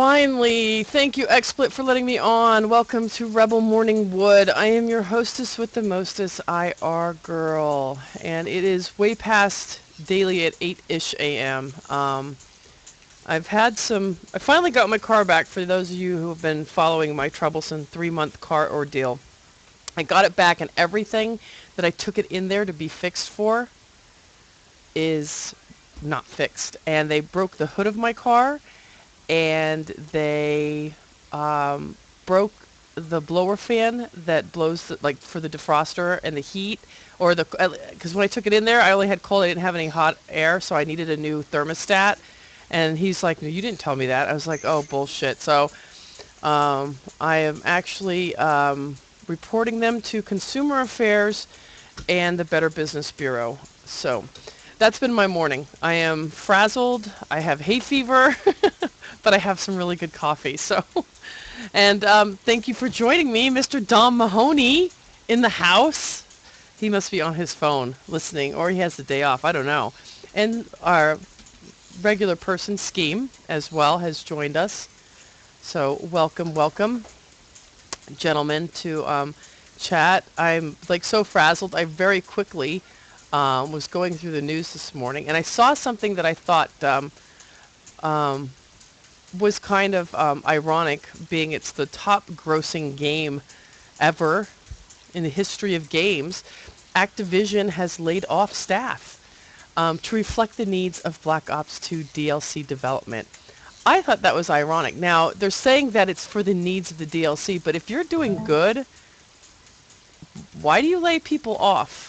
Finally, thank you, XSplit, for letting me on. Welcome to Rebel Morning Wood. I am your hostess with the mostest, IRGRL, and it is way past daily at 8-ish a.m. I finally got my car back, for those of you who have been following my troublesome 3-month car ordeal. I got it back, and everything that I took it in there to be fixed for is not fixed. And they broke the hood of my car, and they broke the blower fan that blows for the defroster and the heat, or because when I took it in there, I only had cold, I didn't have any hot air, so I needed a new thermostat. And he's like, no, you didn't tell me that. I was like, oh, bullshit. So I am actually reporting them to Consumer Affairs and the Better Business Bureau. So that's been my morning. I am frazzled. I have hay fever, but I have some really good coffee. So, and thank you for joining me, Mr. Dom Mahoney in the house. He must be on his phone listening, or he has the day off. I don't know. And our regular person, Skeme, as well, has joined us. So welcome, welcome, gentlemen, to chat. I'm so frazzled. I very quickly was going through the news this morning, and I saw something that I thought was kind of ironic, being it's the top grossing game ever in the history of games. Activision has laid off staff to reflect the needs of Black Ops 2 DLC development. I thought that was ironic. Now, they're saying that it's for the needs of the DLC, but if you're doing good, why do you lay people off?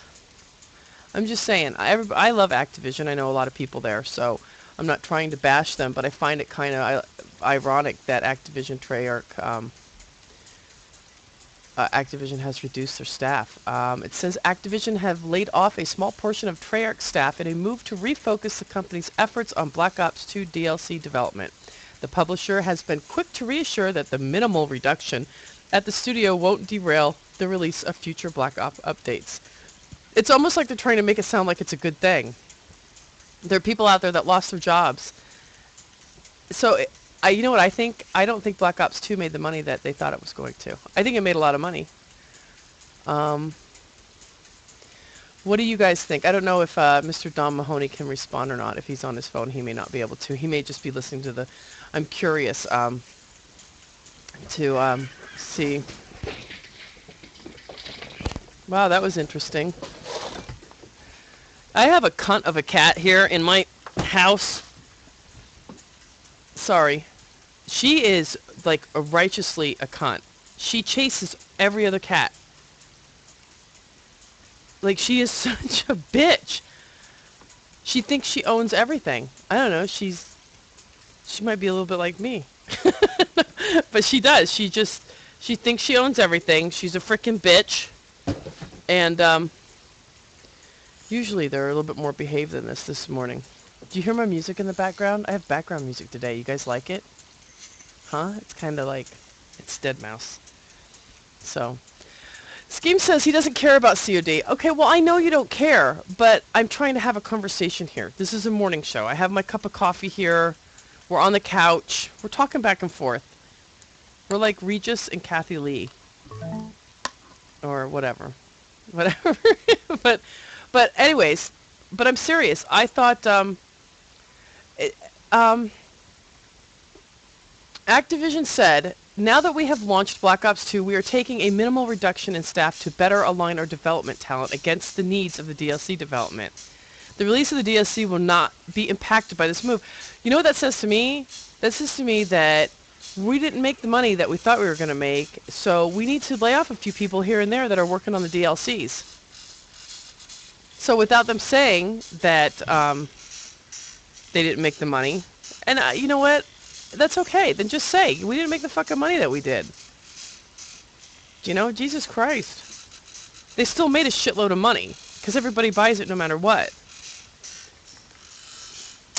I'm just saying, I love Activision. I know a lot of people there, so I'm not trying to bash them, but I find it kind of ironic that Activision Treyarch, Activision has reduced their staff. It says Activision have laid off a small portion of Treyarch staff in a move to refocus the company's efforts on Black Ops 2 DLC development. The publisher has been quick to reassure that the minimal reduction at the studio won't derail the release of future Black Ops updates. It's almost like they're trying to make it sound like it's a good thing. There are people out there that lost their jobs. So, you know what I think? I don't think Black Ops 2 made the money that they thought it was going to. I think it made a lot of money. What do you guys think? I don't know if Mr. Don Mahoney can respond or not. If he's on his phone, he may not be able to. He may just be listening to the... I'm curious to see... Wow, that was interesting. I have a cunt of a cat here in my house. Sorry. She is righteously a cunt. She chases every other cat. She is such a bitch. She thinks she owns everything. I don't know. She might be a little bit like me. But she does. She thinks she owns everything. She's a frickin' bitch. And usually they're a little bit more behaved than this morning. Do you hear my music in the background? I have background music today. You guys like it? Huh? It's kind of like... It's Deadmau5. So... Skeme says he doesn't care about COD. Okay, well, I know you don't care, but I'm trying to have a conversation here. This is a morning show. I have my cup of coffee here. We're on the couch. We're talking back and forth. We're like Regis and Kathy Lee. Or whatever. Whatever. But anyways, but I'm serious. I thought Activision said, now that we have launched Black Ops 2, we are taking a minimal reduction in staff to better align our development talent against the needs of the DLC development. The release of the DLC will not be impacted by this move. You know what that says to me? That says to me that we didn't make the money that we thought we were going to make, so we need to lay off a few people here and there that are working on the DLCs. So without them saying that they didn't make the money, and you know what? That's okay. Then just say, we didn't make the fucking money that we did. You know, Jesus Christ. They still made a shitload of money, because everybody buys it no matter what.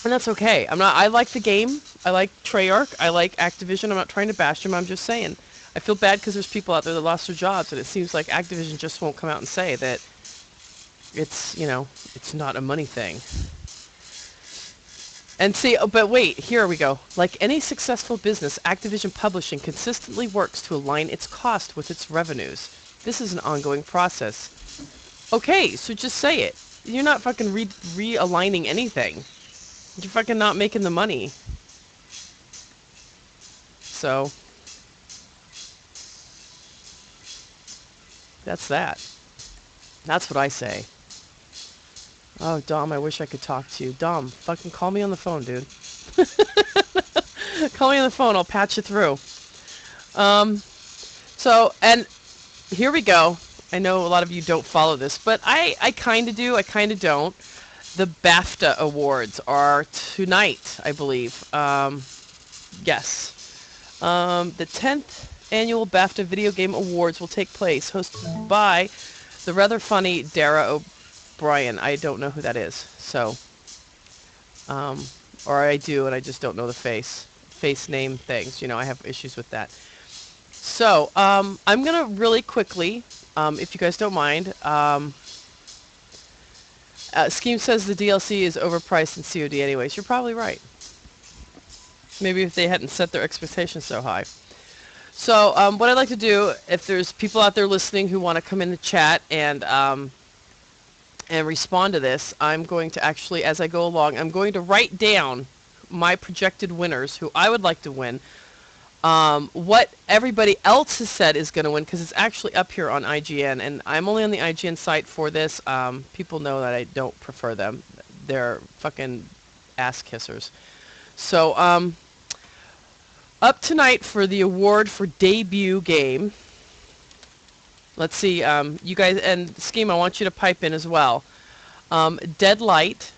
And that's okay. I like the game. I like Treyarch. I like Activision. I'm not trying to bash them. I'm just saying. I feel bad because there's people out there that lost their jobs, and it seems like Activision just won't come out and say that it's, you know, it's not a money thing. And see, oh, but wait, here we go. Like any successful business, Activision Publishing consistently works to align its cost with its revenues. This is an ongoing process. Okay, so just say it. You're not fucking realigning anything. You're fucking not making the money. So, that's that. That's what I say. Oh, Dom, I wish I could talk to you. Dom, fucking call me on the phone, dude. Call me on the phone, I'll patch you through. So, and here we go. I know a lot of you don't follow this, but I kind of do, I kind of don't. The Bafta Awards are tonight, I believe. Yes. The 10th annual Bafta Video Game Awards will take place, hosted by the rather funny Dara O'Brien. I don't know who that is, so... or I do, and I just don't know the face name things. You know, I have issues with that. So, I'm going to really quickly, if you guys don't mind, Skeme says the DLC is overpriced in COD anyways. You're probably right. Maybe if they hadn't set their expectations so high. So, what I'd like to do, if there's people out there listening who want to come in the chat and respond to this, I'm going to actually, as I go along, I'm going to write down my projected winners, who I would like to win, what everybody else has said is going to win, because it's actually up here on IGN, and I'm only on the IGN site for this. People know that I don't prefer them. They're fucking ass kissers. So, up tonight for the award for debut game. Let's see, you guys, and Skeme, I want you to pipe in as well. Deadlight,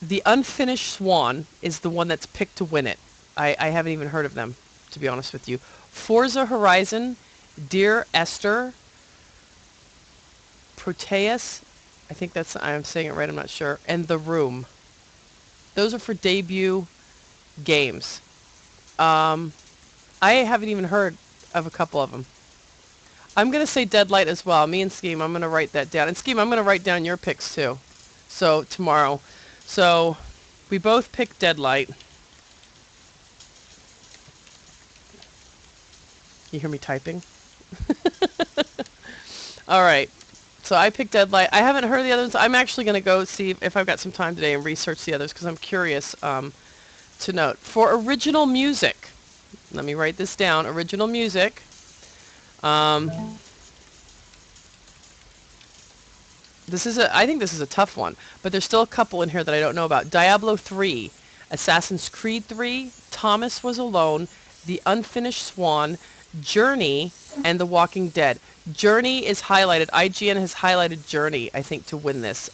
the Unfinished Swan is the one that's picked to win it. I haven't even heard of them, to be honest with you. Forza Horizon, Dear Esther, Proteus, I think that's, I'm saying it right, I'm not sure, and The Room. Those are for debut games. I haven't even heard of a couple of them. I'm going to say Deadlight as well. Me and Skeme, I'm going to write that down. And Skeme, I'm going to write down your picks too. So, tomorrow. So, we both picked Deadlight. You hear me typing? Alright. So, I picked Deadlight. I haven't heard of the others. I'm actually going to go see if I've got some time today and research the others, because I'm curious to note. For original music, let me write this down. Original music. This is I think this is a tough one, but there's still a couple in here that I don't know about. Diablo III, Assassin's Creed 3, Thomas Was Alone, The Unfinished Swan, Journey, and The Walking Dead. Journey is highlighted. IGN has highlighted Journey, I think, to win this.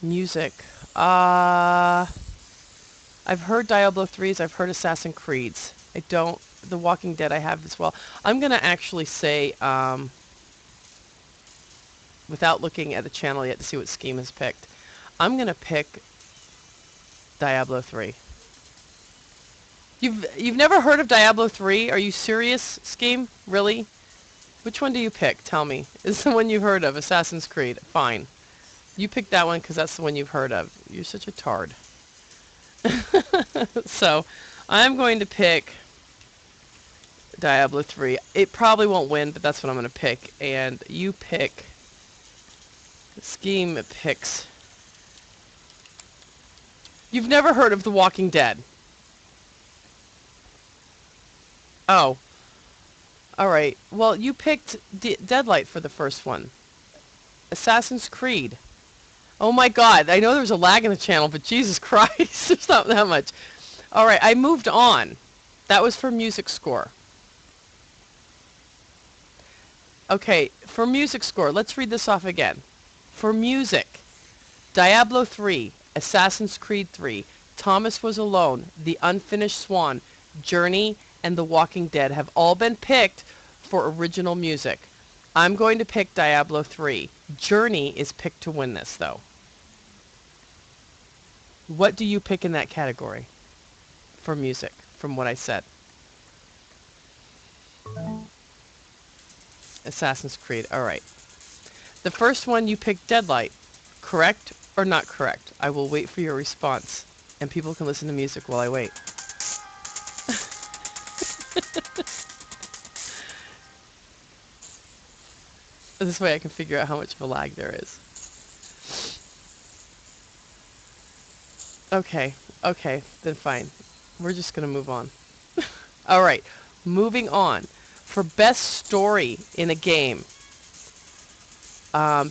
Music. I've heard Diablo 3's, I've heard Assassin's Creed's. I don't... The Walking Dead I have as well. I'm going to actually say, without looking at the channel yet to see what Skeme has picked, I'm going to pick Diablo 3. You've never heard of Diablo 3? Are you serious, Skeme? Really? Which one do you pick? Tell me. Is the one you've heard of, Assassin's Creed? Fine. You pick that one because that's the one you've heard of. You're such a tard. So, I'm going to pick Diablo 3. It probably won't win, but that's what I'm going to pick. And you pick... Skeme picks... You've never heard of The Walking Dead? Oh. Alright. Well, you picked Deadlight for the first one. Assassin's Creed. Oh my god, I know there's a lag in the channel, but Jesus Christ, there's not that much. Alright, I moved on. That was for music score. Okay, for music score, let's read this off again. For music, Diablo 3, Assassin's Creed 3, Thomas Was Alone, The Unfinished Swan, Journey, and The Walking Dead have all been picked for original music. I'm going to pick Diablo 3. Journey is picked to win this, though. What do you pick in that category for music, from what I said? Assassin's Creed. All right. The first one you picked Deadlight, correct? or not correct. I will wait for your response, and people can listen to music while I wait. This way I can figure out how much of a lag there is. Okay, okay, then fine. We're just going to move on. All right, moving on. For best story in a game,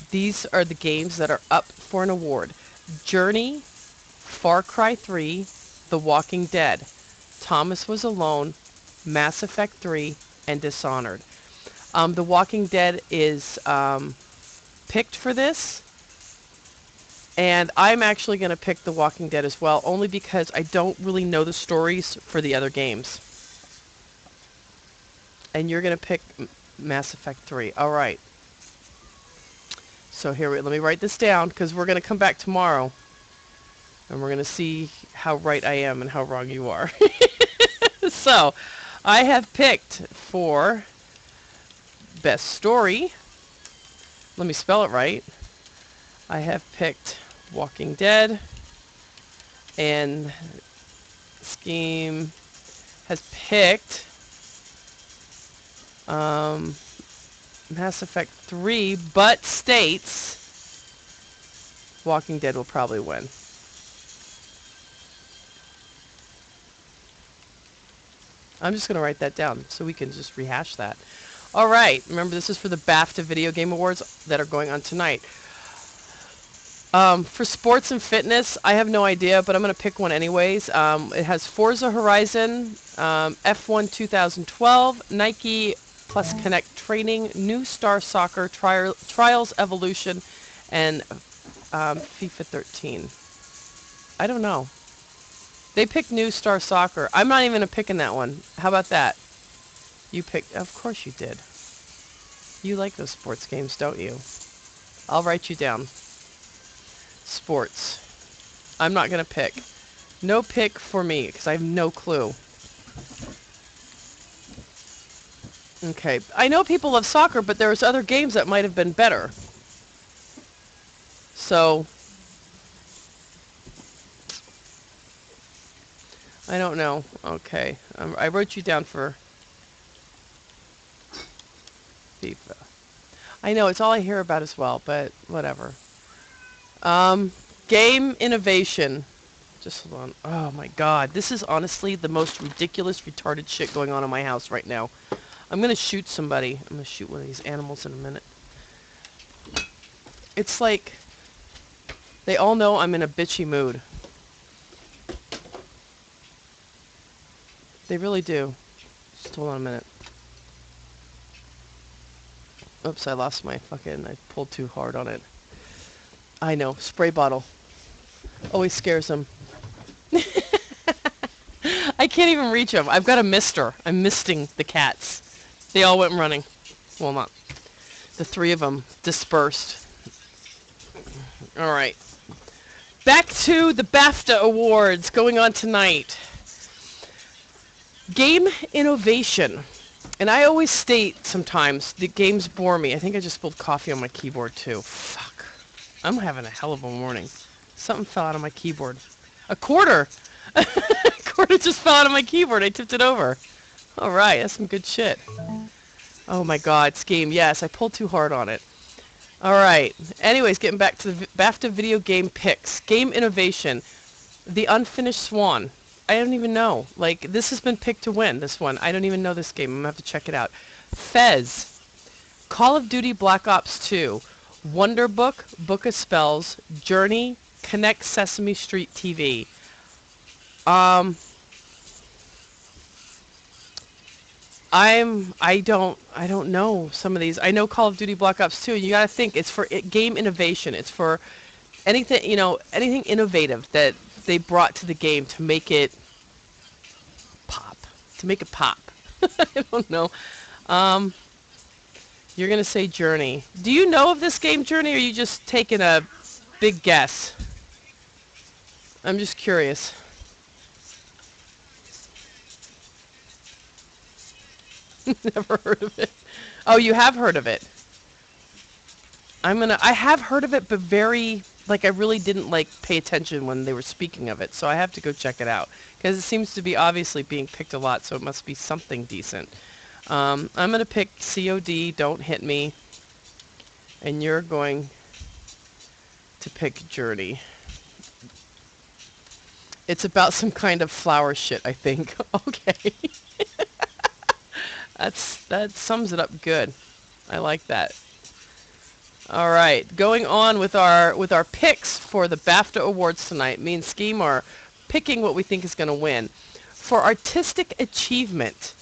these are the games that are up for an award. Journey, Far Cry 3, The Walking Dead, Thomas Was Alone, Mass Effect 3, and Dishonored. The Walking Dead is picked for this, and I'm actually going to pick The Walking Dead as well, only because I don't really know the stories for the other games. And you're going to pick Mass Effect 3. All right. So here, let me write this down, because we're going to come back tomorrow, and we're going to see how right I am and how wrong you are. So, I have picked for best story. Let me spell it right. I have picked Walking Dead, and Skeme has picked Mass Effect 3, but states Walking Dead will probably win. I'm just going to write that down so we can just rehash that. All right. Remember, this is for the Bafta Video Game Awards that are going on tonight. For sports and fitness, I have no idea, but I'm going to pick one anyways. It has Forza Horizon, F1 2012, Nike plus Kinect Training, New Star Soccer, Trials Evolution, and FIFA 13. I don't know. They picked New Star Soccer. I'm not even picking that one. How about that? You picked... Of course you did. You like those sports games, don't you? I'll write you down. Sports. I'm not going to pick. No pick for me, because I have no clue. Okay. I know people love soccer, but there's other games that might have been better. So... I don't know. Okay. I wrote you down for FIFA. I know, it's all I hear about as well, but whatever. Game innovation. Just hold on. Oh my god. This is honestly the most ridiculous, retarded shit going on in my house right now. I'm gonna shoot somebody. I'm gonna shoot one of these animals in a minute. It's like... They all know I'm in a bitchy mood. They really do. Just hold on a minute. Oops, I lost my fucking... I pulled too hard on it. I know. Spray bottle. Always scares them. I can't even reach them. I've got a mister. I'm misting the cats. They all went running. Well, not. The three of them dispersed. Alright. Back to the Bafta Awards going on tonight. Game innovation. And I always state sometimes that games bore me. I think I just spilled coffee on my keyboard too. Fuck. I'm having a hell of a morning. Something fell out of my keyboard. A quarter! A quarter just fell out of my keyboard. I tipped it over. Alright, that's some good shit. Oh my god, Skeme. Yes, I pulled too hard on it. Alright. Anyways, getting back to the BAFTA video game picks. Game innovation. The Unfinished Swan. I don't even know. Like, this has been picked to win, this one. I don't even know this game. I'm going to have to check it out. Fez. Call of Duty Black Ops 2. Wonderbook, Book of Spells. Journey. Kinect Sesame Street TV. I don't know some of these. I know Call of Duty Black Ops 2. You got to think it's for game innovation. It's for anything, you know, anything innovative that they brought to the game to make it pop. To make it pop. I don't know. You're going to say Journey. Do you know of this game, Journey, or are you just taking a big guess? I'm just curious. Never heard of it. Oh, you have heard of it. I have heard of it, but very like, I really didn't, like, pay attention when they were speaking of it, so I have to go check it out. Because it seems to be obviously being picked a lot, so it must be something decent. I'm going to pick COD, Don't Hit Me, and you're going to pick Journey. It's about some kind of flower shit, I think. Okay. That sums it up good. I like that. All right, going on with our picks for the Bafta Awards tonight. Me and Skeme are picking what we think is going to win. For artistic achievement,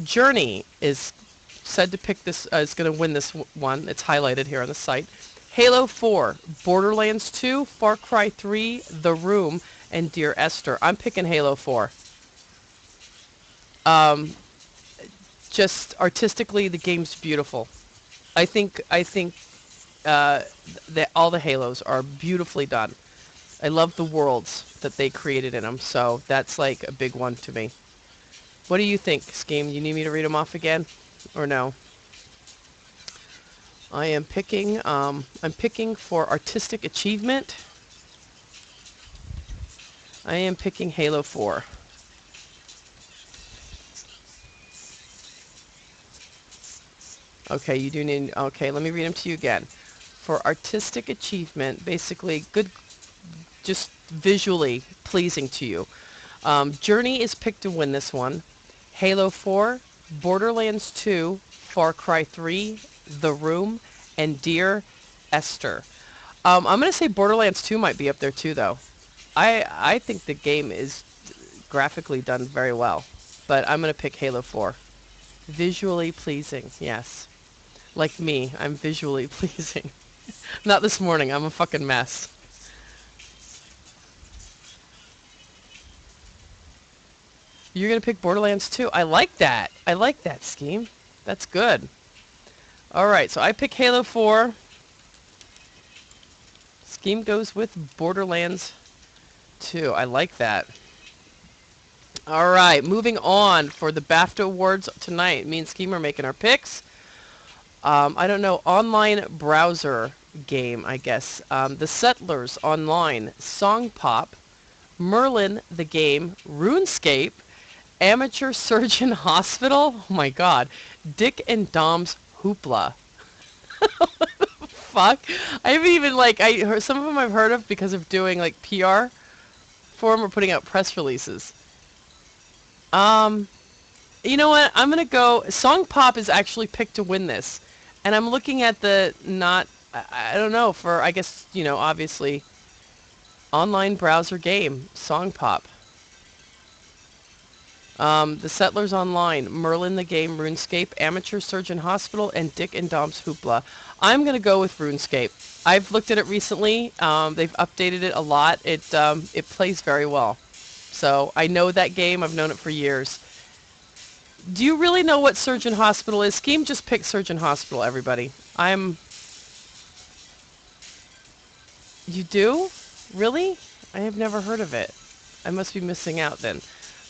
Journey is said to pick this. Is going to win this one. It's highlighted here on the site. Halo 4, Borderlands 2, Far Cry 3, The Room, and Dear Esther. I'm picking Halo 4. Just artistically, the game's beautiful. I think that all the Halos are beautifully done. I love the worlds that they created in them, so that's like a big one to me. What do you think, Skeme? You need me to read them off again, or no? I am picking. I'm picking for artistic achievement. I am picking Halo 4. Okay, you do need... Okay, let me read them to you again. For artistic achievement, basically good, just visually pleasing to you. Journey is picked to win this one. Halo 4, Borderlands 2, Far Cry 3, The Room, and Dear Esther. I'm going to say Borderlands 2 might be up there too, though. I think the game is graphically done very well, but I'm going to pick Halo 4. Visually pleasing, yes. Like me, I'm visually pleasing. Not this morning, I'm a fucking mess. You're going to pick Borderlands 2? I like that. I like that, Skeme. That's good. Alright, so I pick Halo 4. Skeme goes with Borderlands 2. I like that. Alright, moving on for the Bafta Awards tonight. Me and Skeme are making our picks. I don't know, online browser game, I guess. The Settlers Online, SongPop, Merlin the game, Runescape, Amateur Surgeon Hospital, oh my god, Dick and Dom's Hoopla. What the fuck? I haven't even, like, I heard, some of them I've heard of because of doing, like, PR for them or putting out press releases. You know what? I'm going to go... SongPop is actually picked to win this. And I'm looking at the not... I don't know, for, I guess, you know, obviously, online browser game, SongPop. The Settlers Online, Merlin the game, RuneScape, Amateur Surgeon Hospital, and Dick and Dom's Hoopla. I'm going to go with RuneScape. I've looked at it recently. They've updated it a lot. It plays very well. So I know that game. I've known it for years. Do you really know what Surgeon Hospital is? Skeme just picked Surgeon Hospital, everybody. You do? Really? I have never heard of it. I must be missing out then.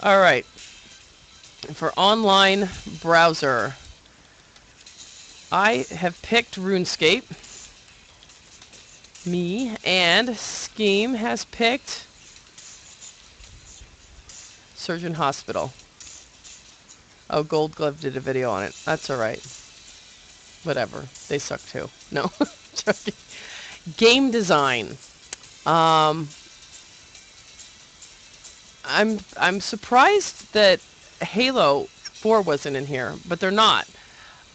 Alright. For online browser, I have picked RuneScape. Me, and Skeme has picked Surgeon Hospital. Oh, Gold Glove did a video on it. That's alright. Whatever. They suck too. No. Joking. Game design. I'm surprised that Halo 4 wasn't in here, but they're not.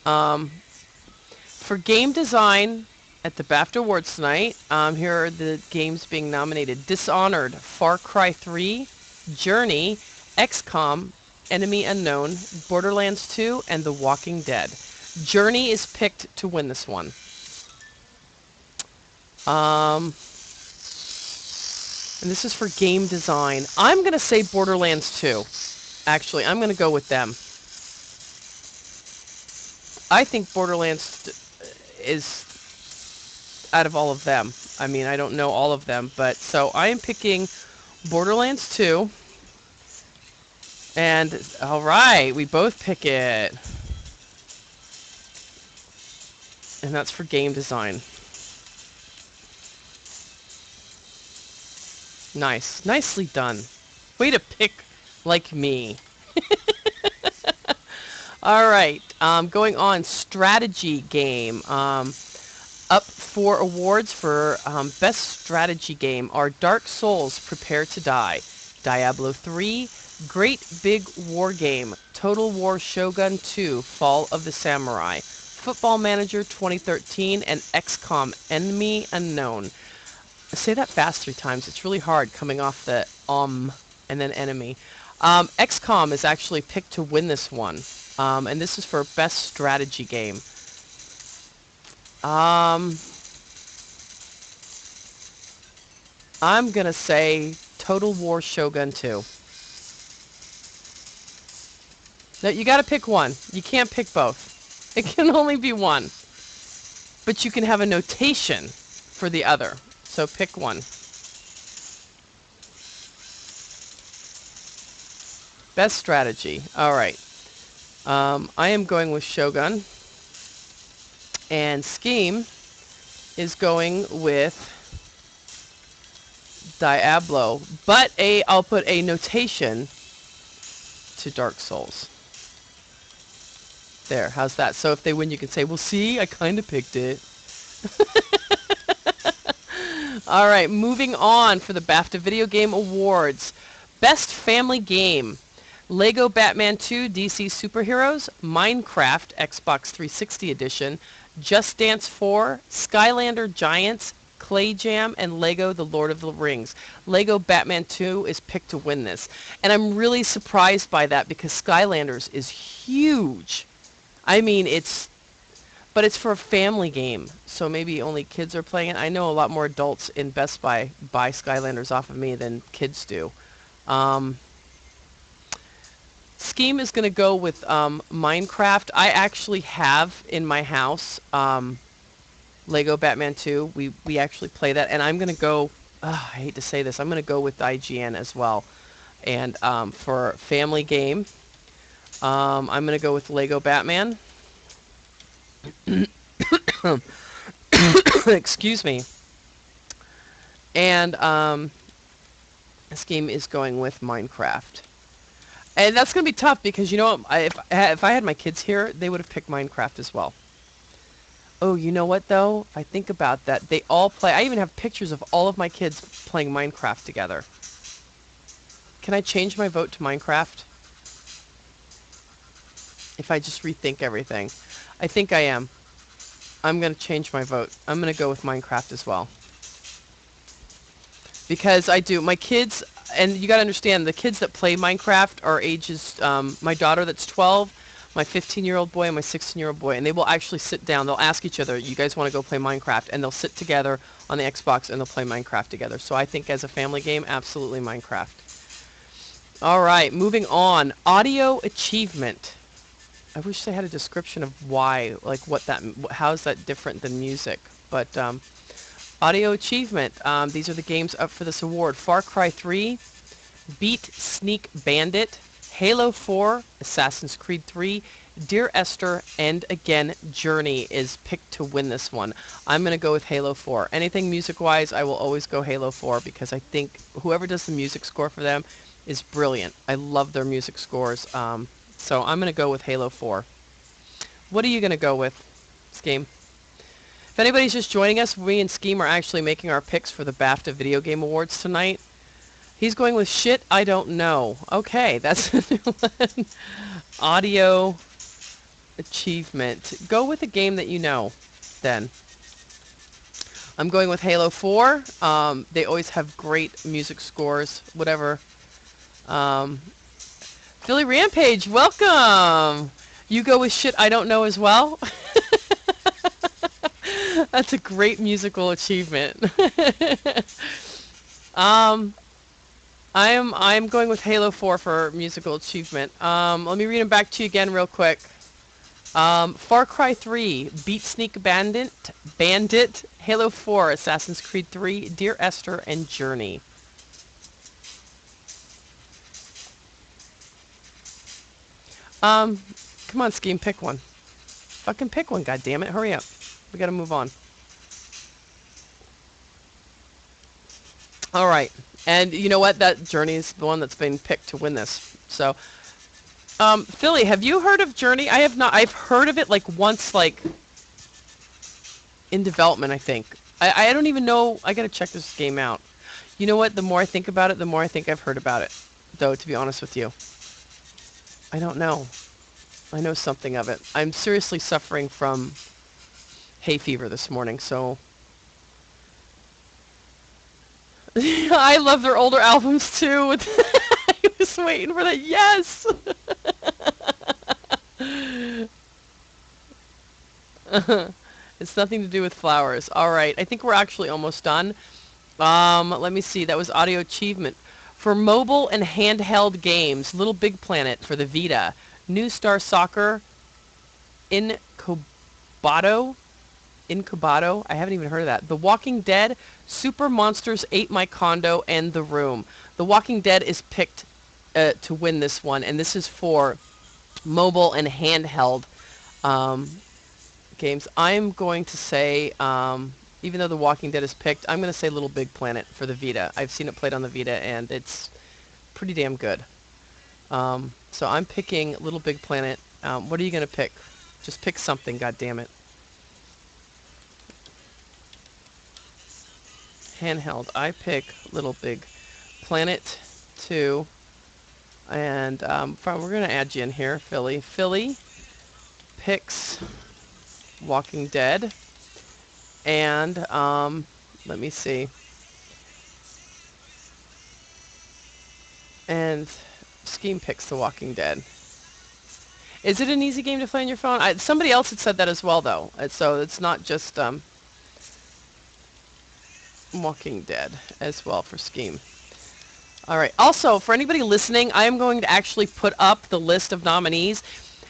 For game design at the Bafta Awards tonight, here are the games being nominated. Dishonored, Far Cry 3, Journey, XCOM, Enemy Unknown, Borderlands 2, and The Walking Dead. Journey is picked to win this one. And this is for game design. I'm going to say Borderlands 2. Actually, I'm going to go with them. I think Borderlands is out of all of them. I mean, I don't know all of them, but so I am picking Borderlands 2. And, alright, we both pick it. And that's for game design. Nice. Nicely done. Way to pick like me. All right. Going on, strategy game. Up for awards for best strategy game are Dark Souls, Prepare to Die, Diablo III, Great Big War Game, Total War Shogun 2, Fall of the Samurai, Football Manager 2013, and XCOM Enemy Unknown. Say that fast 3 times. It's really hard coming off the and then enemy. XCOM is actually picked to win this one. And this is for best strategy game. I'm gonna say Total War Shogun 2. No, you gotta pick one. You can't pick both. It can only be one. But you can have a notation for the other. So pick one. Best strategy. Alright. I am going with Shogun. And Skeme is going with Diablo. But I'll put a notation to Dark Souls. There, how's that? So if they win, you can say, well, see, I kind of picked it. All right, moving on for the BAFTA Video Game Awards. Best Family Game. Lego Batman 2 DC Superheroes, Minecraft Xbox 360 Edition, Just Dance 4, Skylander Giants, Clay Jam, and Lego The Lord of the Rings. Lego Batman 2 is picked to win this. And I'm really surprised by that because Skylanders is huge. I mean, but it's for a family game, so maybe only kids are playing it. I know a lot more adults in Best Buy buy Skylanders off of me than kids do. Skeme is going to go with Minecraft. I actually have in my house Lego Batman 2. We actually play that, and I'm going to go, I hate to say this, I'm going to go with IGN as well. And for family game, I'm going to go with Lego Batman. Excuse me. And Skeme is going with Minecraft. And that's going to be tough because, you know, if I had my kids here, they would have picked Minecraft as well. Oh, you know what, though? I think about that. They all play. I even have pictures of all of my kids playing Minecraft together. Can I change my vote to Minecraft? If I just rethink everything. I think I am. I'm going to change my vote. I'm going to go with Minecraft as well. Because I do. My kids, and you got to understand, the kids that play Minecraft are ages, my daughter that's 12, my 15-year-old boy, and my 16-year-old boy, and they will actually sit down. They'll ask each other, you guys want to go play Minecraft? And they'll sit together on the Xbox and they'll play Minecraft together. So I think as a family game, absolutely Minecraft. All right, moving on. Audio achievement. I wish they had a description of why, like how is that different than music? But audio achievement. These are the games up for this award. Far Cry 3, Beat Sneak Bandit, Halo 4, Assassin's Creed 3, Dear Esther, and again, Journey is picked to win this one. I'm going to go with Halo 4. Anything music-wise, I will always go Halo 4 because I think whoever does the music score for them is brilliant. I love their music scores. So I'm going to go with Halo 4. What are you going to go with, Skeme? If anybody's just joining us, we and Skeme are actually making our picks for the BAFTA Video Game Awards tonight. He's going with Shit I Don't Know. Okay, that's a new one. Audio achievement. Go with a game that you know, then. I'm going with Halo 4. They always have great music scores, whatever. Philly Rampage, welcome! You go with Shit I Don't Know as well? That's a great musical achievement. I'm going with Halo 4 for musical achievement. Let me read them back to you again real quick. Far Cry 3, Beat Sneak Bandit, Halo 4, Assassin's Creed 3, Dear Esther, and Journey. Come on, Skeme, pick one. Fucking pick one, goddammit. Hurry up. We gotta move on. All right. And you know what? That Journey is the one that's been picked to win this. So, Philly, have you heard of Journey? I have not. I've heard of it like once, like in development, I think. I don't even know. I gotta check this game out. You know what? The more I think about it, the more I think I've heard about it. Though, to be honest with you, I don't know. I know something of it. I'm seriously suffering from hay fever this morning, so I love their older albums too. I was waiting for that. Yes. It's nothing to do with flowers. All right. I think we're actually almost done. Let me see. That was audio achievement. For mobile and handheld games, Little Big Planet for the Vita, New Star Soccer, Incubado, I haven't even heard of that. The Walking Dead, Super Monsters Ate My Condo, and The Room. The Walking Dead is picked to win this one, and this is for mobile and handheld games. I'm going to say, even though The Walking Dead is picked, I'm going to say Little Big Planet for the Vita. I've seen it played on the Vita, and it's pretty damn good. So I'm picking Little Big Planet. What are you going to pick? Just pick something, goddammit. Handheld. I pick Little Big Planet 2. And we're going to add you in here, Philly. Philly picks Walking Dead. And let me see. And Skeme picks The Walking Dead. Is it an easy game to play on your phone? Somebody else had said that as well, though. So it's not just Walking Dead as well for Skeme. All right. Also, for anybody listening, I am going to actually put up the list of nominees.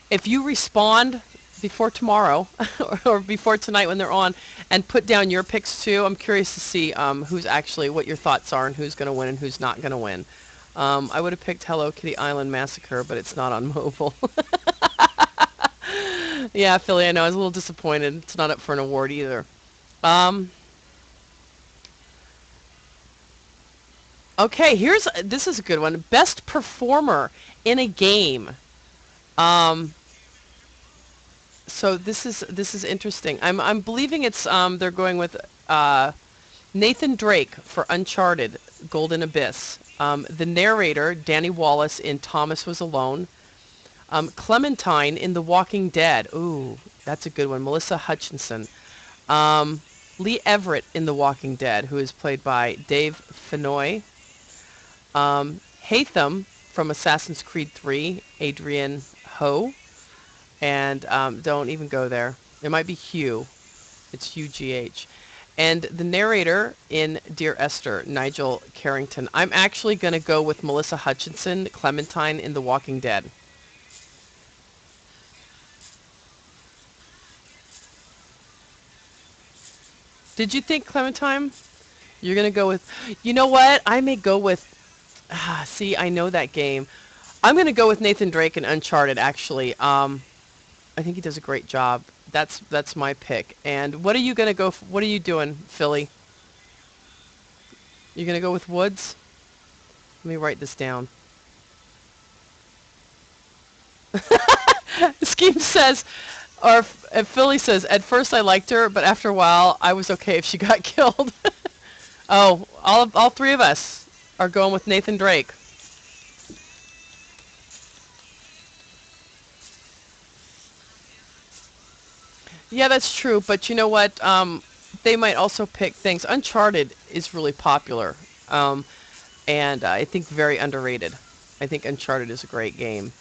If you respond before tomorrow or before tonight when they're on and put down your picks too, I'm curious to see who's actually, what your thoughts are and who's going to win and who's not going to win. I would have picked Hello Kitty Island Massacre, but it's not on mobile. Yeah, Philly, I know. I was a little disappointed. It's not up for an award either. Okay, this is a good one. Best performer in a game. So this is interesting. I'm believing it's they're going with Nathan Drake for Uncharted, Golden Abyss. The narrator, Danny Wallace in Thomas Was Alone. Clementine in The Walking Dead. Ooh, that's a good one. Melissa Hutchinson. Lee Everett in The Walking Dead, who is played by Dave Fennoy. Hatham from Assassin's Creed 3, Adrian Ho. And don't even go there. It might be Hugh. It's Hugh G.H. And the narrator in Dear Esther, Nigel Carrington. I'm actually going to go with Melissa Hutchinson, Clementine in The Walking Dead. Did you think Clementine? You're going to go with... You know what? I may go with... see, I know that game. I'm going to go with Nathan Drake in Uncharted, actually. I think he does a great job. That's my pick. And what are you going to go... What are you doing, Philly? You're going to go with Woods? Let me write this down. Skeme says... Or Philly says, at first I liked her, but after a while, I was okay if she got killed. Oh, all three of us are going with Nathan Drake. Yeah, that's true, but you know what? They might also pick things. Uncharted is really popular, and I think very underrated. I think Uncharted is a great game,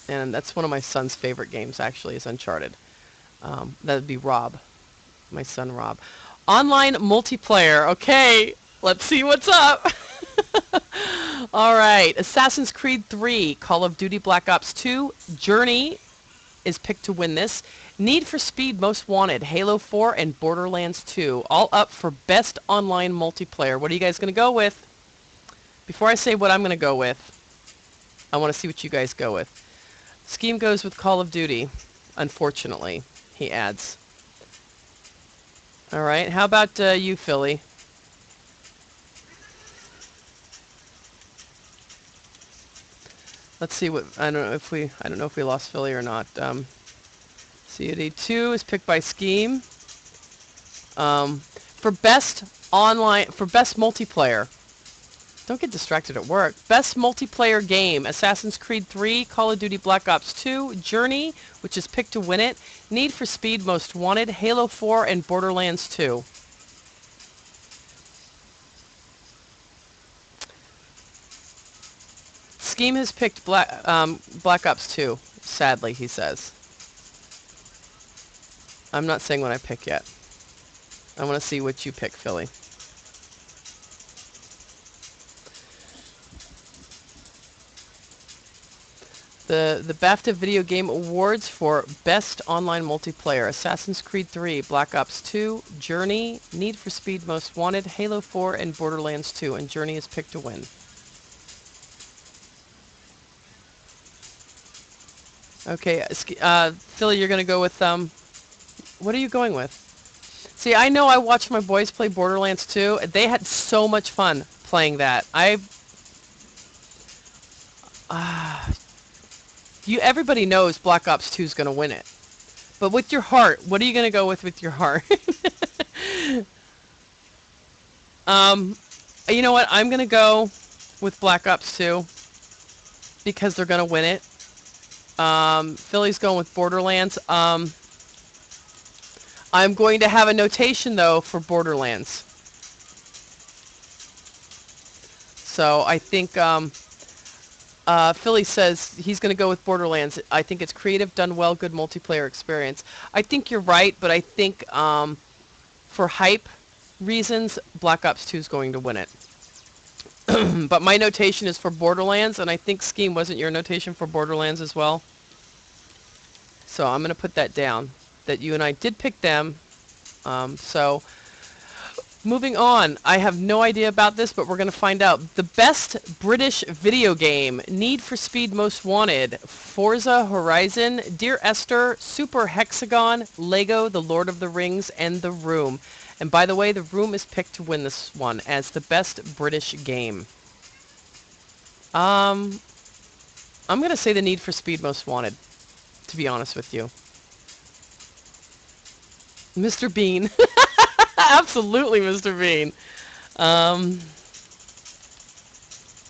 and that's one of my son's favorite games, actually, is Uncharted. That would be Rob, my son Rob. Online multiplayer. Okay, let's see what's up. All right, Assassin's Creed 3, Call of Duty Black Ops 2, Journey is picked to win this. Need for Speed Most Wanted, Halo 4, and Borderlands 2, all up for Best Online Multiplayer. What are you guys going to go with? Before I say what I'm going to go with, I want to see what you guys go with. Skeme goes with Call of Duty, unfortunately, he adds. All right, how about you, Philly? Let's see what, I don't know if we lost Philly or not. COD2 is picked by Skeme. For best multiplayer. Don't get distracted at work. Best multiplayer game: Assassin's Creed 3, Call of Duty Black Ops 2, Journey, which is picked to win it, Need for Speed Most Wanted, Halo 4, and Borderlands 2. Skeme has picked Black Ops 2, sadly, he says. I'm not saying what I pick yet. I want to see what you pick, Philly. The Bafta Video Game Awards for Best Online Multiplayer: Assassin's Creed 3, Black Ops 2, Journey, Need for Speed Most Wanted, Halo 4, and Borderlands 2. And Journey is picked to win. Okay, Philly, you're going to go with, what are you going with? See, I know I watched my boys play Borderlands 2. They had so much fun playing that. Everybody knows Black Ops 2 is going to win it. But with your heart, what are you going to go with your heart? You know what? I'm going to go with Black Ops 2 because they're going to win it. Philly's going with Borderlands. I'm going to have a notation, though, for Borderlands. So I think Philly says he's going to go with Borderlands. I think it's creative, done well, good multiplayer experience. I think you're right, but I think for hype reasons, Black Ops 2 is going to win it. But my notation is for Borderlands, and I think Skeme, wasn't your notation for Borderlands as well? So I'm going to put that down, that you and I did pick them. So moving on, I have no idea about this, but we're going to find out. The best British video game: Need for Speed Most Wanted, Forza Horizon, Dear Esther, Super Hexagon, Lego, The Lord of the Rings, and The Room. And by the way, The Room is picked to win this one as the best British game. I'm going to say the Need for Speed Most Wanted, to be honest with you. Mr. Bean. Absolutely, Mr. Bean.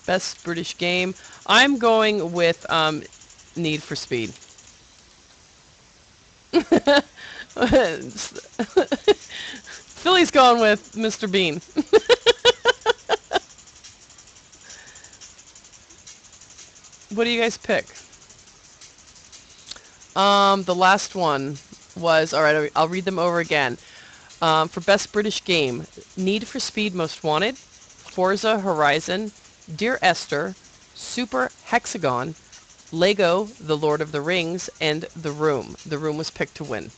Best British game. I'm going with Need for Speed. Philly's going with Mr. Bean. What do you guys pick? The last one was, alright, I'll read them over again. For Best British Game: Need for Speed Most Wanted, Forza Horizon, Dear Esther, Super Hexagon, Lego, The Lord of the Rings, and The Room. The Room was picked to win.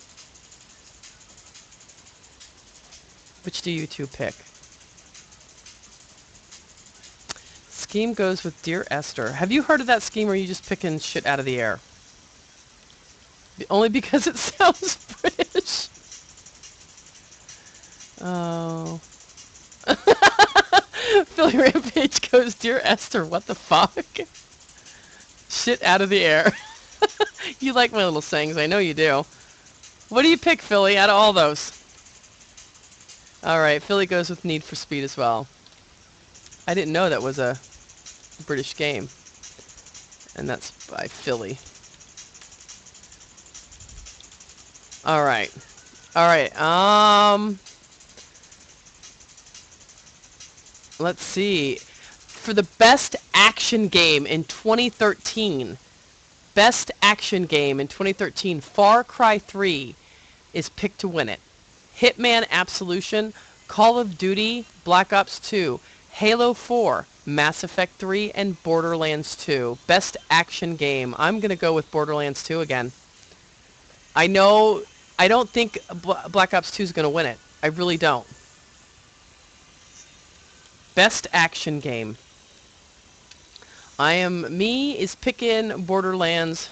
Which do you two pick? Skeme goes with Dear Esther. Have you heard of that Skeme, or are you just picking shit out of the air? Only because it sounds British. Oh. Philly Rampage goes, Dear Esther, what the fuck? Shit out of the air. You like my little sayings, I know you do. What do you pick, Philly, out of all those? Alright, Philly goes with Need for Speed as well. I didn't know that was a British game. And that's by Philly. Alright. Alright, let's see. For the best action game in 2013, best action game in 2013, Far Cry 3 is picked to win it. Hitman Absolution, Call of Duty, Black Ops 2, Halo 4, Mass Effect 3, and Borderlands 2. Best action game. I'm going to go with Borderlands 2 again. I don't think Black Ops 2 is going to win it. I really don't. Best action game. Me is picking Borderlands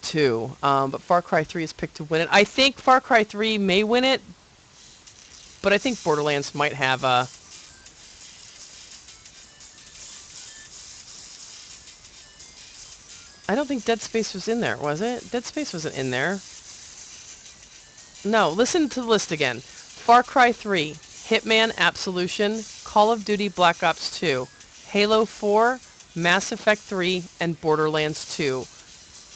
2, but Far Cry 3 is picked to win it. I think Far Cry 3 may win it, but I think Borderlands might have a... I don't think Dead Space was in there, was it? Dead Space wasn't in there. No, listen to the list again. Far Cry 3, Hitman Absolution, Call of Duty Black Ops 2, Halo 4, Mass Effect 3, and Borderlands 2.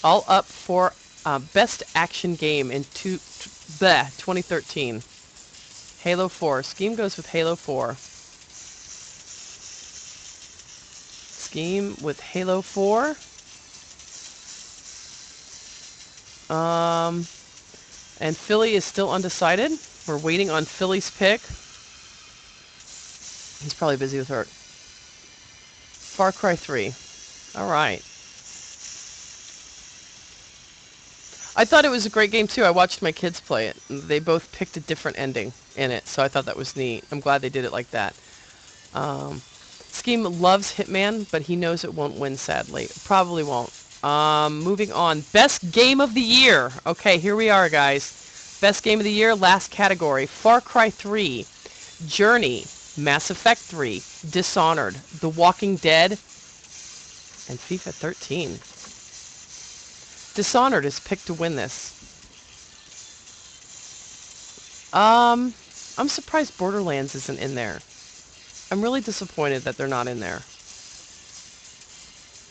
All up for Best Action Game in 2013. Halo 4. Skeme goes with Halo 4. Skeme with Halo 4. And Philly is still undecided. We're waiting on Philly's pick. He's probably busy with her. Far Cry 3. All right. I thought it was a great game too. I watched my kids play it. They both picked a different ending in it, so I thought that was neat. I'm glad they did it like that. Skeme loves Hitman, but he knows it won't win, sadly. Probably won't. Moving on. Best Game of the Year. Okay, here we are, guys. Best Game of the Year, last category. Far Cry 3, Journey, Mass Effect 3, Dishonored, The Walking Dead, and FIFA 13. Dishonored is picked to win this. I'm surprised Borderlands isn't in there. I'm really disappointed that they're not in there.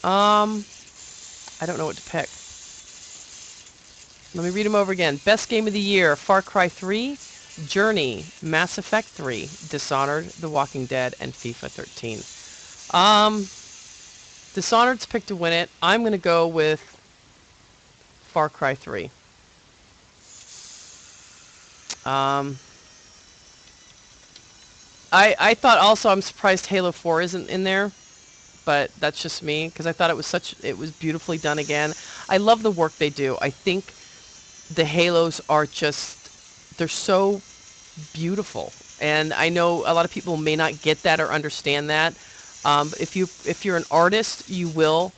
I don't know what to pick. Let me read them over again. Best Game of the Year, Far Cry 3, Journey, Mass Effect 3, Dishonored, The Walking Dead, and FIFA 13. Dishonored's picked to win it. I'm going to go with Far Cry 3. I thought also, I'm surprised Halo 4 isn't in there, but that's just me, because I thought it was beautifully done again. I love the work they do. I think the Halos are just, they're so beautiful. And I know a lot of people may not get that or understand that. If you're an artist, you will.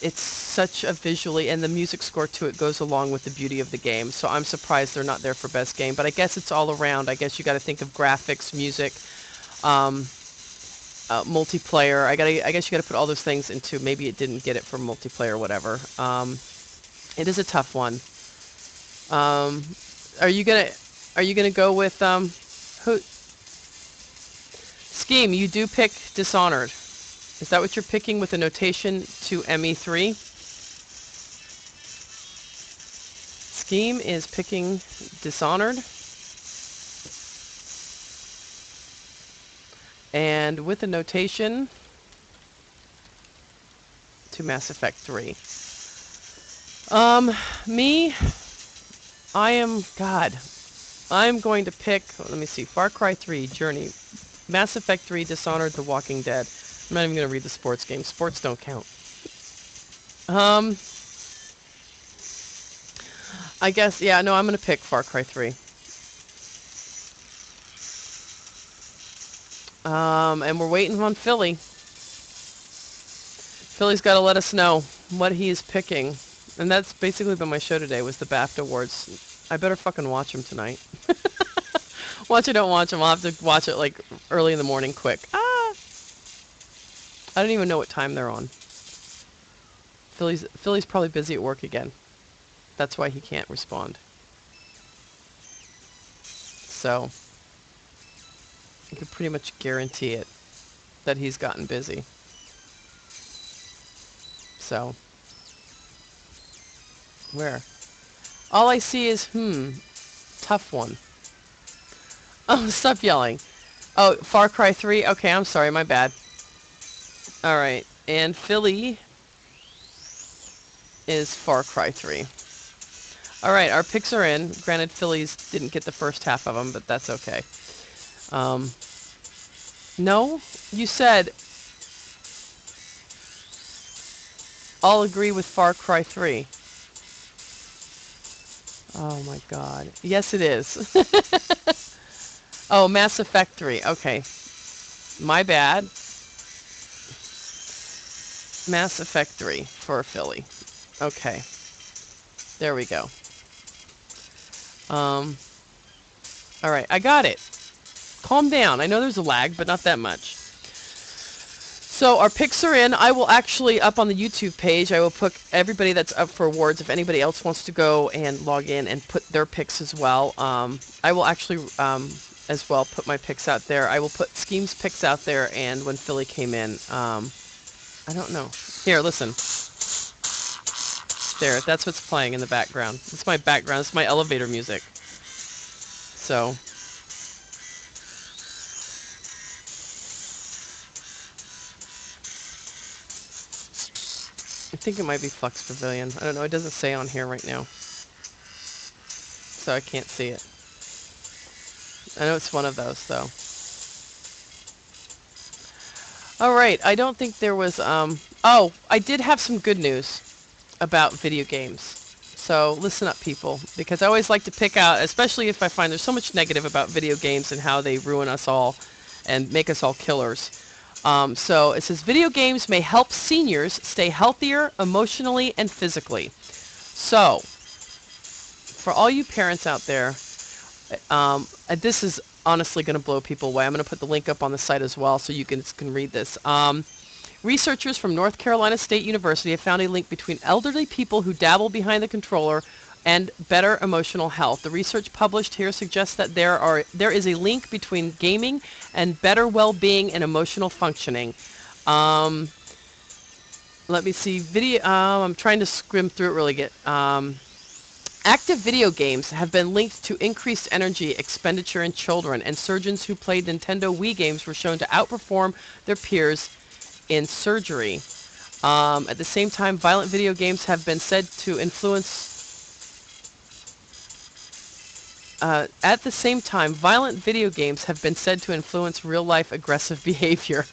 It's such a visually, and the music score to it goes along with the beauty of the game. So I'm surprised they're not there for best game, but I guess it's all around. I guess you got to think of graphics, music, multiplayer. I guess you got to put all those things into. Maybe it didn't get it for multiplayer or whatever. It is a tough one. Are you gonna go with who? Skeme, you do pick Dishonored. Is that what you're picking with a notation to ME3? Skeme is picking Dishonored. And with a notation to Mass Effect 3. Me, I'm going to pick, let me see, Far Cry 3, Journey, Mass Effect 3, Dishonored, The Walking Dead. I'm not even going to read the sports game. Sports don't count. I guess, yeah, no, I'm going to pick Far Cry 3. And we're waiting on Philly. Philly's got to let us know what he is picking. And that's basically been my show today, was the Bafta Awards. I better fucking watch them tonight. Watch or don't watch them. I'll have to watch it, like, early in the morning quick. I don't even know what time they're on. Philly's probably busy at work again. That's why he can't respond. So, you can pretty much guarantee it, that he's gotten busy. So, where? All I see is, tough one. Oh, stop yelling. Oh, Far Cry 3? Okay, I'm sorry, my bad. Alright, and Philly is Far Cry 3. Alright, our picks are in. Granted, Phillies didn't get the first half of them, but that's okay. No? You said I'll agree with Far Cry 3. Oh my god. Yes, it is. Oh, Mass Effect 3. Okay. My bad. Mass Effect 3 for Philly. Okay. There we go. Alright, I got it. Calm down. I know there's a lag, but not that much. So our picks are in. I will actually, up on the YouTube page, I will put everybody that's up for awards. If anybody else wants to go and log in and put their picks as well, I will actually as well put my picks out there. I will put Skeme's picks out there, and when Philly came in, I don't know. Here, listen. There, that's what's playing in the background. It's my background. It's my elevator music. So... I think it might be Flux Pavilion. I don't know. It doesn't say on here right now, so I can't see it. I know it's one of those, though. All right. I don't think there was... Oh, I did have some good news about video games. So listen up, people, because I always like to pick out, especially if I find there's so much negative about video games and how they ruin us all and make us all killers. So it says, video games may help seniors stay healthier emotionally and physically. So, for all you parents out there, and this is honestly going to blow people away. I'm going to put the link up on the site as well so you can read this. Researchers from North Carolina State University have found a link between elderly people who dabble behind the controller and better emotional health. The research published here suggests that there is a link between gaming and better well-being and emotional functioning. Let me see. I'm trying to skim through it really good. Active video games have been linked to increased energy expenditure in children, and surgeons who played Nintendo Wii games were shown to outperform their peers in surgery. At the same time, violent video games have been said to influence real-life aggressive behavior.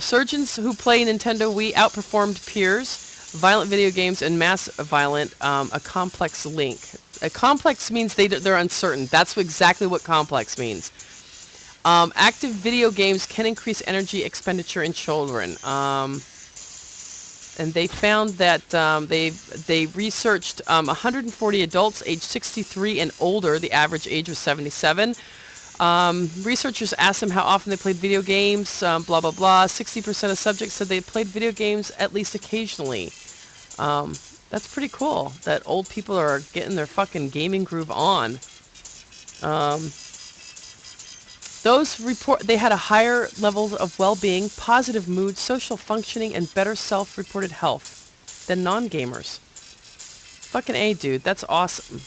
Surgeons who play Nintendo Wii outperformed peers. Violent video games and mass violent, a complex link. A complex means they're uncertain. That's exactly what complex means. Active video games can increase energy expenditure in children. And they found that they researched 140 adults aged 63 and older. The average age was 77. Researchers asked them how often they played video games, blah, blah, blah. 60% of subjects said they played video games at least occasionally. That's pretty cool that old people are getting their fucking gaming groove on. They had a higher level of well-being, positive mood, social functioning, and better self-reported health than non-gamers. Fucking A, dude. That's awesome.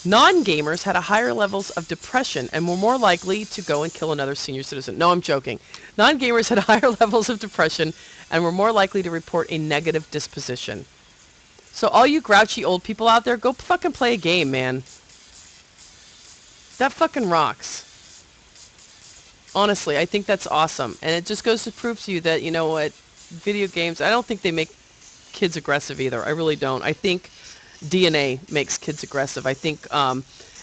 Non-gamers had a higher levels of depression and were more likely to go and kill another senior citizen. No, I'm joking. Non-gamers had higher levels of depression and were more likely to report a negative disposition. So all you grouchy old people out there, go fucking play a game, man. That fucking rocks. Honestly, I think that's awesome. And it just goes to prove to you that, you know what, video games, I don't think they make kids aggressive either. I really don't. I think DNA makes kids aggressive. I think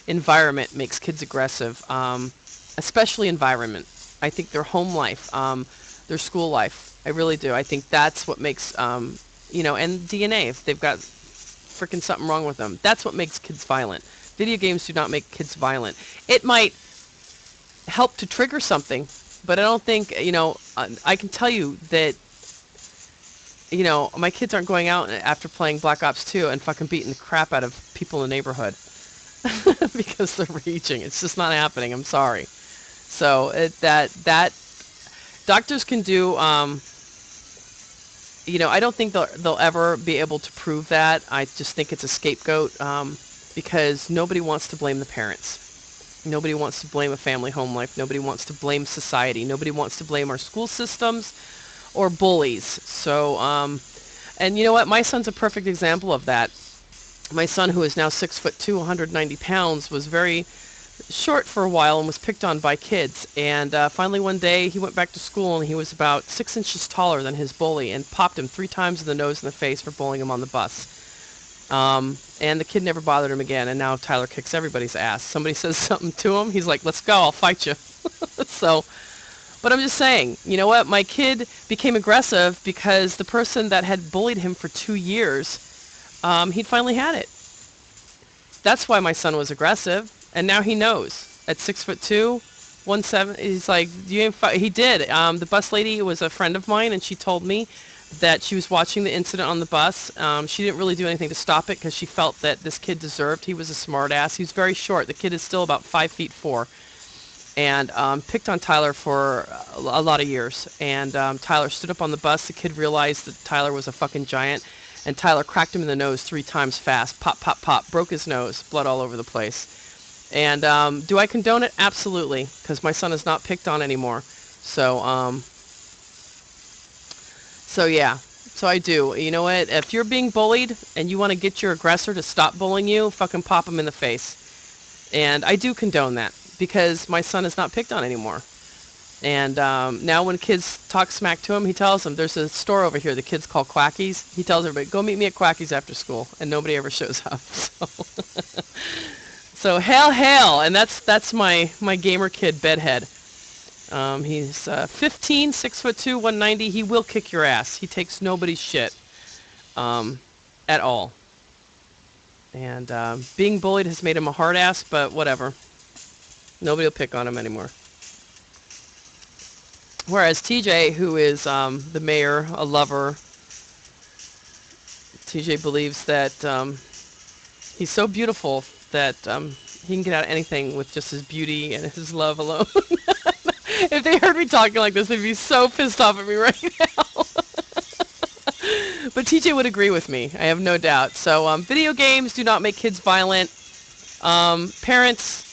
environment makes kids aggressive, especially environment. I think their home life, their school life. I really do. I think that's what makes, and DNA, if they've got freaking something wrong with them, that's what makes kids violent. Video games do not make kids violent. It might help to trigger something, but I don't think, I can tell you that, my kids aren't going out after playing Black Ops 2 and fucking beating the crap out of people in the neighborhood because they're raging. It's just not happening. I'm sorry. So that doctors can do, I don't think they'll ever be able to prove that. I just think it's a scapegoat because nobody wants to blame the parents. Nobody wants to blame a family home life. Nobody wants to blame society. Nobody wants to blame our school systems or bullies. So, and you know what? My son's a perfect example of that. My son, who is now 6'2", 190 pounds, was very short for a while and was picked on by kids. And finally one day he went back to school and he was about 6 inches taller than his bully and popped him 3 times in the nose and the face for bullying him on the bus. And the kid never bothered him again, and now Tyler kicks everybody's ass. Somebody says something to him, he's like, let's go, I'll fight you. So, but I'm just saying, you know what, my kid became aggressive because the person that had bullied him for 2 years, he'd finally had it. That's why my son was aggressive, and now he knows. At 6'2", 17. He's like, you ain't he did. The bus lady was a friend of mine, and she told me that she was watching the incident on the bus. She didn't really do anything to stop it because she felt that this kid deserved. He was a smart ass. He was very short. The kid is still about 5'4", and picked on Tyler for a lot of years. And Tyler stood up on the bus. The kid realized that Tyler was a fucking giant, and Tyler cracked him in the nose 3 times fast. Pop, pop, pop. Broke his nose. Blood all over the place. And do I condone it? Absolutely, because my son is not picked on anymore. So, so yeah. So I do. You know what? If you're being bullied and you want to get your aggressor to stop bullying you, fucking pop him in the face. And I do condone that, because my son is not picked on anymore. And now when kids talk smack to him, he tells them, there's a store over here the kids call Quackies. He tells everybody, go meet me at Quackies after school. And nobody ever shows up. So hail, hail. And that's my gamer kid, Bedhead. He's 15, 6'2", 190. He will kick your ass. He takes nobody's shit at all. And being bullied has made him a hard ass, but whatever. Nobody will pick on him anymore. Whereas TJ, who is the mayor, a lover, TJ believes that he's so beautiful that he can get out of anything with just his beauty and his love alone. If they heard me talking like this, they'd be so pissed off at me right now. But TJ would agree with me, I have no doubt. So video games do not make kids violent. Parents,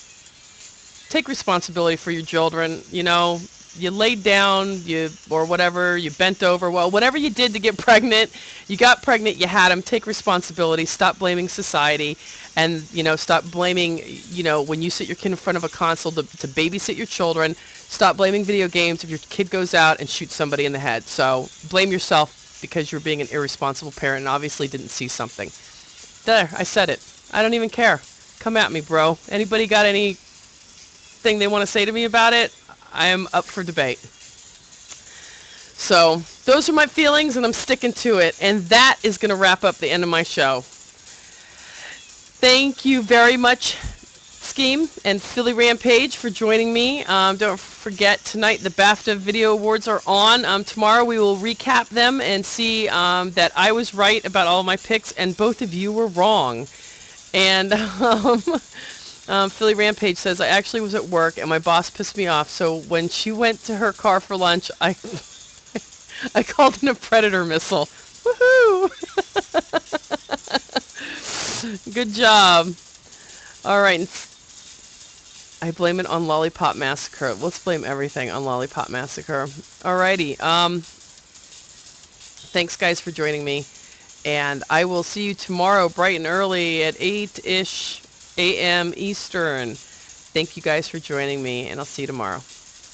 take responsibility for your children. You know, you laid down, or whatever, you bent over. Well, whatever you did to get pregnant, you got pregnant, you had them. Take responsibility. Stop blaming society. And, you know, stop blaming, you know, when you sit your kid in front of a console to babysit your children. Stop blaming video games if your kid goes out and shoots somebody in the head. So blame yourself because you're being an irresponsible parent and obviously didn't see something. There, I said it. I don't even care. Come at me, bro. Anybody got anything they want to say to me about it? I am up for debate. So those are my feelings, and I'm sticking to it. And that is going to wrap up the end of my show. Thank you very much, Skeme and Philly Rampage, for joining me. Don't forget, tonight the Bafta Video Awards are on. Tomorrow we will recap them and see that I was right about all my picks and both of you were wrong. And Philly Rampage says, I actually was at work and my boss pissed me off, so when she went to her car for lunch, I called in a Predator missile. Woohoo! Good job. All right. I blame it on Lollipop Massacre. Let's blame everything on Lollipop Massacre. Alrighty. Thanks, guys, for joining me. And I will see you tomorrow bright and early at 8-ish a.m. Eastern. Thank you guys for joining me, and I'll see you tomorrow.